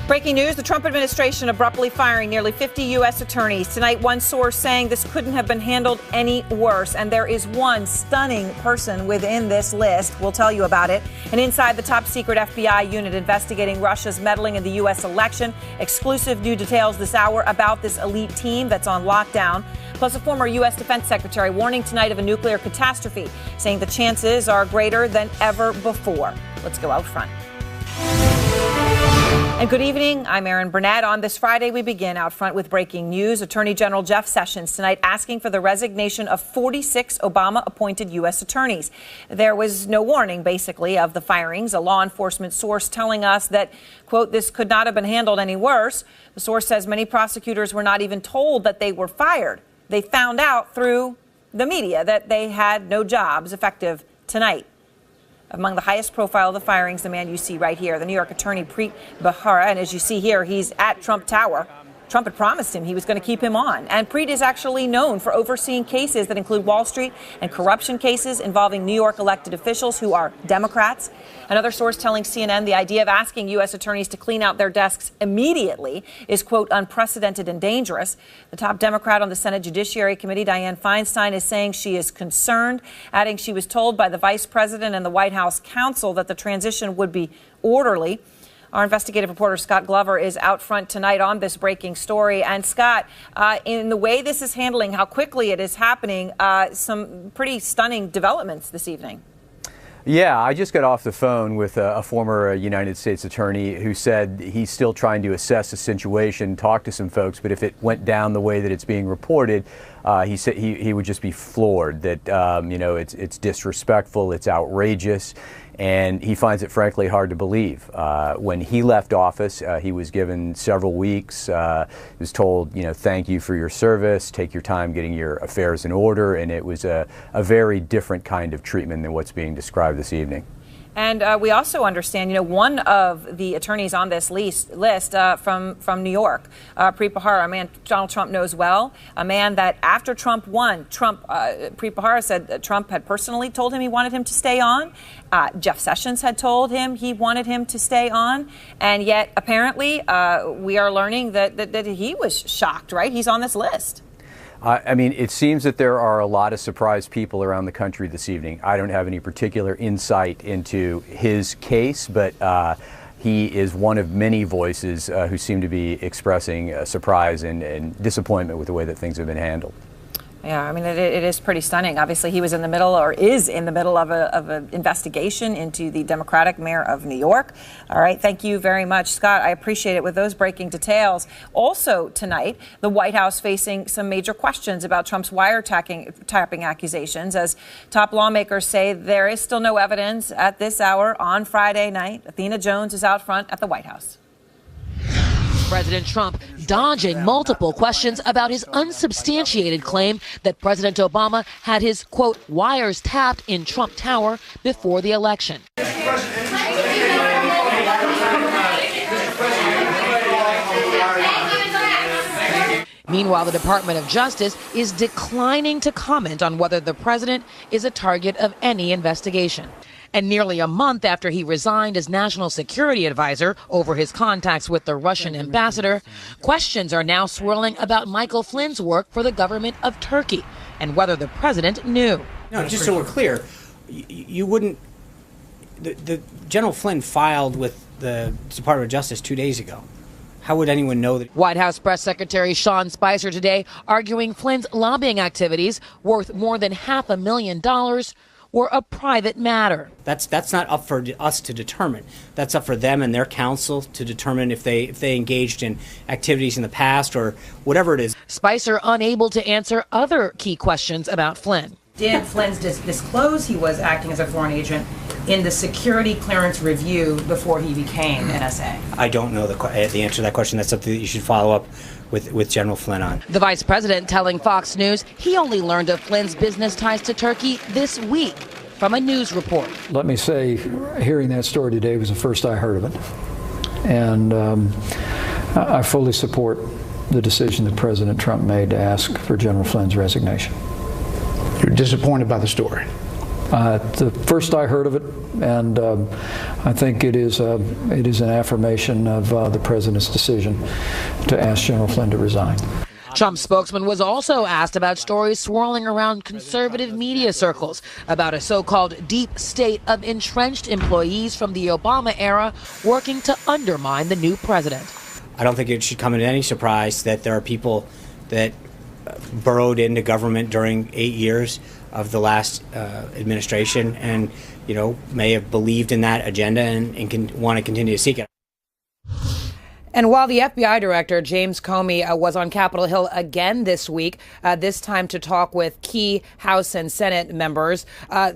Breaking news, the Trump administration abruptly firing nearly 50 U.S. attorneys. Tonight, one source saying this couldn't have been handled any worse. And there is one stunning person within this list. We'll tell you about it. And inside the top secret FBI unit investigating Russia's meddling in the U.S. election. Exclusive new details this hour about this elite team that's on lockdown. Plus, a former U.S. Defense Secretary warning tonight of a nuclear catastrophe, saying the chances are greater than ever before. Let's go out front. And good evening. I'm Eriin Burnett. On this Friday, we begin out front with breaking news. Attorney General Jeff Sessions tonight asking for the resignation of 46 Obama-appointed U.S. attorneys. There was no warning, basically, of the firings. A law enforcement source telling us that, quote, this could not have been handled any worse. The source says many prosecutors were not even told that they were fired. They found out through the media that they had no jobs effective tonight. Among the highest profile of the firings, the man you see right here, the New York attorney Preet Bharara. And as you see here, he's at Trump Tower. Trump had promised him he was going to keep him on. And Preet is actually known for overseeing cases that include Wall Street and corruption cases involving New York elected officials who are Democrats. Another source telling CNN the idea of asking U.S. attorneys to clean out their desks immediately is, quote, unprecedented and dangerous. The top Democrat on the Senate Judiciary Committee, Dianne Feinstein, is saying she is concerned, adding she was told by the vice president and the White House counsel that the transition would be orderly. Our investigative reporter, Scott Glover, is out front tonight on this breaking story. And Scott, in the way this is handling, how quickly it is happening, some pretty stunning developments this evening. Yeah, I just got off the phone with a former United States attorney who said he's still trying to assess the situation, talk to some folks, but if it went down the way that it's being reported, he said he would just be floored, that, it's disrespectful, it's outrageous. And he finds it, frankly, hard to believe. When he left office, he was given several weeks. He was told, thank you for your service, take your time getting your affairs in order. And it was a very different kind of treatment than what's being described this evening. And we also understand, one of the attorneys on this list from New York, Preet Bharara, a man Donald Trump knows well, a man that after Trump won, Preet Bharara said that Trump had personally told him he wanted him to stay on. Jeff Sessions had told him he wanted him to stay on. And yet, apparently, we are learning that he was shocked, right? He's on this list. It seems that there are a lot of surprised people around the country this evening. I don't have any particular insight into his case, but he is one of many voices who seem to be expressing surprise and disappointment with the way that things have been handled. Yeah, it is pretty stunning. Obviously, he was in the middle, or is in the middle of an investigation into the Democratic mayor of New York. All right, thank you very much, Scott. I appreciate it with those breaking details. Also tonight, the White House facing some major questions about Trump's wiretapping accusations, as top lawmakers say there is still no evidence at this hour on Friday night. Athena Jones is out front at the White House. President Trump dodging multiple questions about his unsubstantiated claim that President Obama had his, quote, wires tapped in Trump Tower before the election. Meanwhile, the Department of Justice is declining to comment on whether the president is a target of any investigation. And nearly a month after he resigned as national security advisor over his contacts with the Russian ambassador, questions are now swirling about Michael Flynn's work for the government of Turkey and whether the president knew. No, just so we're clear, you wouldn't. The General Flynn filed with the Department of Justice 2 days ago. How would anyone know that? White House Press Secretary Sean Spicer today arguing Flynn's lobbying activities worth more than $500,000 were a private matter. That's not up for us to determine. That's up for them and their counsel to determine if they engaged in activities in the past or whatever it is. Spicer unable to answer other key questions about Flynn. Did Flynn disclose he was acting as a foreign agent in the security clearance review before he became NSA? I don't know the answer to that question. That's something that you should follow up with General Flynn on. The vice president telling Fox News he only learned of Flynn's business ties to Turkey this week from a news report. Let me say, hearing that story today was the first I heard of it. And I fully support the decision that President Trump made to ask for General Flynn's resignation. You're disappointed by the story? The first I heard of it, and I think it is an affirmation of the president's decision to ask General Flynn to resign. Trump's spokesman was also asked about stories swirling around conservative media circles about a so-called deep state of entrenched employees from the Obama era working to undermine the new president. I don't think it should come as any surprise that there are people that burrowed into government during 8 years of the last administration and, may have believed in that agenda and want to continue to seek it. And while the FBI director, James Comey, was on Capitol Hill again this week, this time to talk with key House and Senate members, a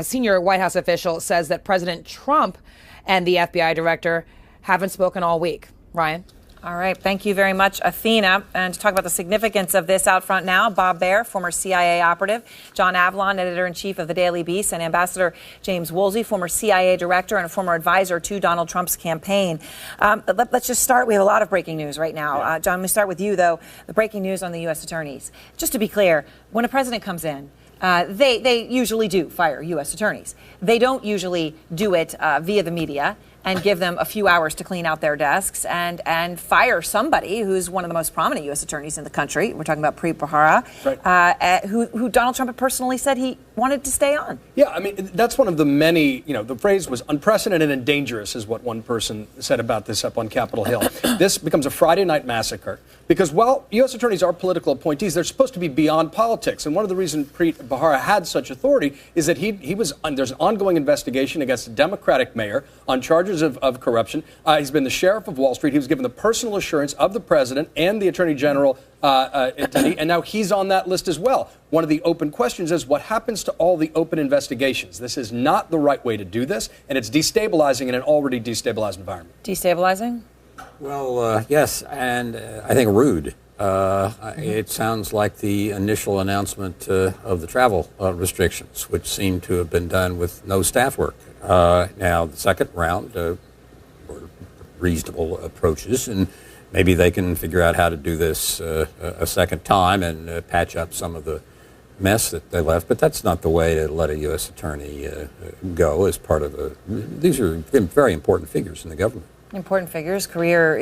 senior White House official says that President Trump and the FBI director haven't spoken all week. Ryan? All right. Thank you very much, Athena. And to talk about the significance of this out front now, Bob Baer, former CIA operative, John Avlon, editor-in-chief of the Daily Beast, and Ambassador James Woolsey, former CIA director and a former advisor to Donald Trump's campaign. Let's just start. We have a lot of breaking news right now. John, let me start with you, though. The breaking news on the U.S. attorneys. Just to be clear, when a president comes in, they usually do fire U.S. attorneys. They don't usually do it via the media and give them a few hours to clean out their desks and fire somebody who's one of the most prominent U.S. attorneys in the country. We're talking about Preet Bharara, right. Who Donald Trump had personally said he wanted to stay on. Yeah, I mean, that's one of the many, the phrase was unprecedented and dangerous is what one person said about this up on Capitol Hill. This becomes a Friday night massacre because while U.S. attorneys are political appointees, they're supposed to be beyond politics. And one of the reasons Preet Bharara had such authority is that there's an ongoing investigation against a Democratic mayor on charges of corruption. He's been the sheriff of Wall Street. He was given the personal assurance of the president and the attorney general, and now he's on that list as well. One of the open questions is what happens to all the open investigations? This is not the right way to do this, and it's destabilizing in an already destabilized environment. Destabilizing? Well, yes, and I think rude. It sounds like the initial announcement of the travel restrictions, which seem to have been done with no staff work. Now, the second round were reasonable approaches, and maybe they can figure out how to do this a second time and patch up some of the mess that they left. But that's not the way to let a U.S. attorney go as part of these are very important figures in the government. Important figures, career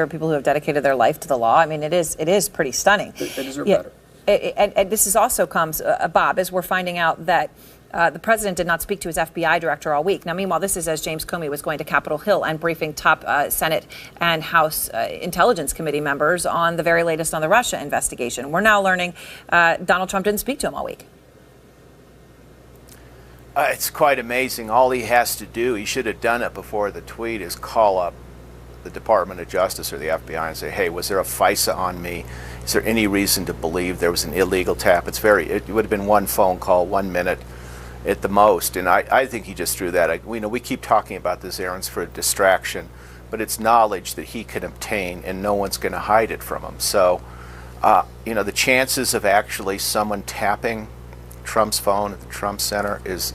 people who have dedicated their life to the law. I mean, it is pretty stunning. They deserve better. And this also comes, Bob, as we're finding out that the president did not speak to his FBI director all week. Now, meanwhile, this is as James Comey was going to Capitol Hill and briefing top Senate and House Intelligence Committee members on the very latest on the Russia investigation. We're now learning Donald Trump didn't speak to him all week. It's quite amazing. All he has to do, he should have done it before the tweet, is call up the Department of Justice or the FBI and say, hey, was there a FISA on me? Is there any reason to believe there was an illegal tap? It would have been one phone call, 1 minute at the most. And I think he just threw that. We keep talking about this, errands for a distraction, but it's knowledge that he can obtain and no one's going to hide it from him. So, the chances of actually someone tapping Trump's phone at the Trump Center is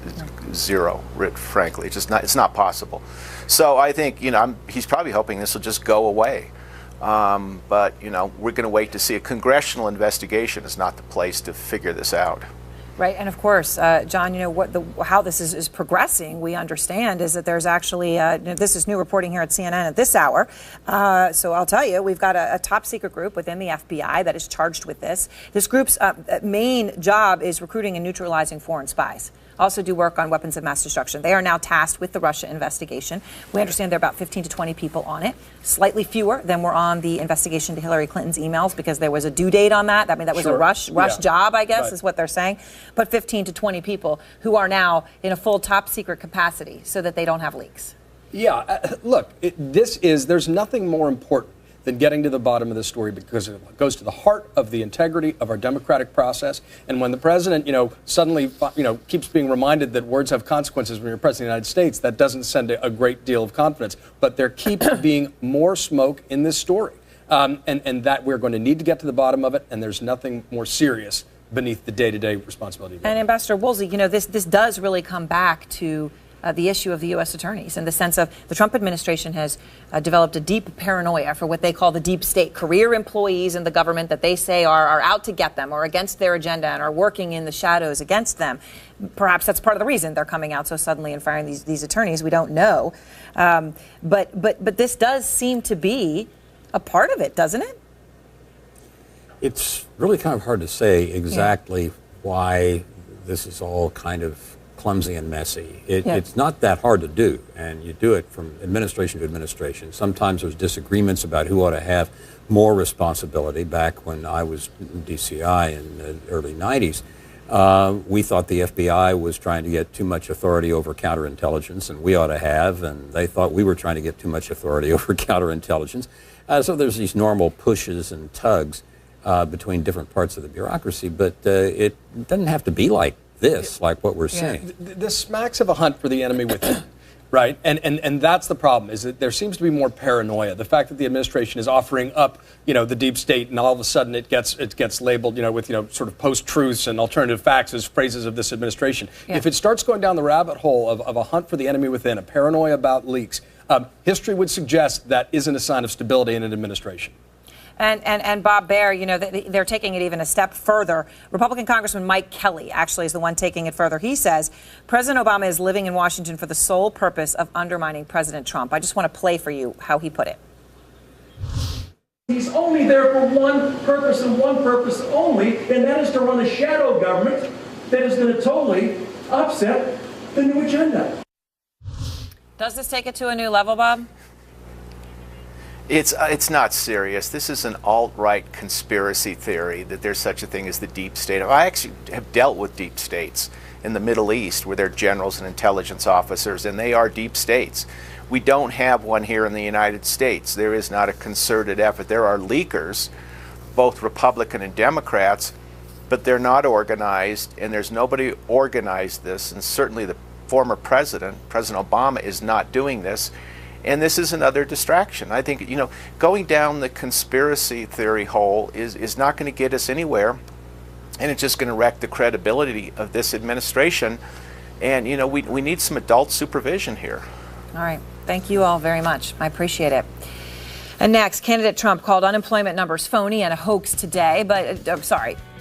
zero, frankly. It's not possible. So I think, he's probably hoping this will just go away. But, we're going to wait to see. A congressional investigation is not the place to figure this out. Right, and of course, John, how this is progressing, we understand, is that there's actually, this is new reporting here at CNN at this hour, so I'll tell you, we've got a top secret group within the FBI that is charged with this. This group's main job is recruiting and neutralizing foreign spies. Also do work on weapons of mass destruction. They are now tasked with the Russia investigation. We understand there are about 15 to 20 people on it, slightly fewer than were on the investigation to Hillary Clinton's emails because there was a due date on that. I mean, that was a rush job, I guess, is what they're saying. But 15 to 20 people who are now in a full top secret capacity so that they don't have leaks. Yeah, look, there's nothing more important than getting to the bottom of the story because it goes to the heart of the integrity of our democratic process. And when the president, suddenly, keeps being reminded that words have consequences when you're president of the United States, that doesn't send a great deal of confidence. But there keeps being more smoke in this story. And that we're going to need to get to the bottom of it. And there's nothing more serious beneath the day-to-day responsibility. And Ambassador Woolsey, this does really come back to the issue of the U.S. attorneys, in the sense of the Trump administration has developed a deep paranoia for what they call the deep state, career employees in the government that they say are out to get them or against their agenda and are working in the shadows against them. Perhaps that's part of the reason they're coming out so suddenly and firing these attorneys. We don't know. But this does seem to be a part of it, doesn't it? It's really kind of hard to say exactly why this is all kind of clumsy and messy. It's not that hard to do, and you do it from administration to administration. Sometimes there's disagreements about who ought to have more responsibility. Back when I was in DCI in the early 90s, we thought the FBI was trying to get too much authority over counterintelligence, and we ought to have, and they thought we were trying to get too much authority over counterintelligence. So there's these normal pushes and tugs between different parts of the bureaucracy, but it doesn't have to be like this, like what we're seeing. This smacks of a hunt for the enemy within, right? And that's the problem, is that there seems to be more paranoia. The fact that the administration is offering up, the deep state, and all of a sudden it gets labeled, with, sort of post-truths and alternative facts as phrases of this administration. Yeah. If it starts going down the rabbit hole of a hunt for the enemy within, a paranoia about leaks, history would suggest that isn't a sign of stability in an administration. And Bob Baer, they're taking it even a step further. Republican Congressman Mike Kelly actually is the one taking it further. He says President Obama is living in Washington for the sole purpose of undermining President Trump. I just want to play for you how he put it. He's only there for one purpose and one purpose only, and that is to run a shadow government that is going to totally upset the new agenda. Does this take it to a new level, Bob? It's not serious. This is an alt-right conspiracy theory that there's such a thing as the deep state. I actually have dealt with deep states in the Middle East where they're generals and intelligence officers, and they are deep states. We don't have one here in the United States. There is not a concerted effort. There are leakers, both Republican and Democrats, but they're not organized, and there's nobody organized this, and certainly the former President Obama, is not doing this. And this is another distraction. I think, going down the conspiracy theory hole is not going to get us anywhere, and it's just going to wreck the credibility of this administration. And, we need some adult supervision here. All right. Thank you all very much. I appreciate it. And next, candidate Trump called unemployment numbers phony and a hoax today,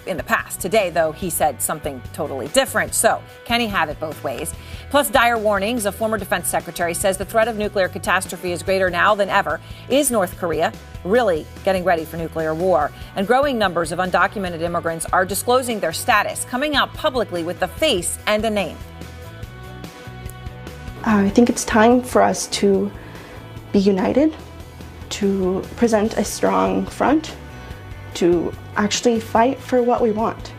in the past. Today, though, he said something totally different. So, can he have it both ways? Plus, dire warnings. A former defense secretary says the threat of nuclear catastrophe is greater now than ever. Is North Korea really getting ready for nuclear war? And growing numbers of undocumented immigrants are disclosing their status, coming out publicly with a face and a name. I think it's time for us to be united, to present a strong front, to actually fight for what we want.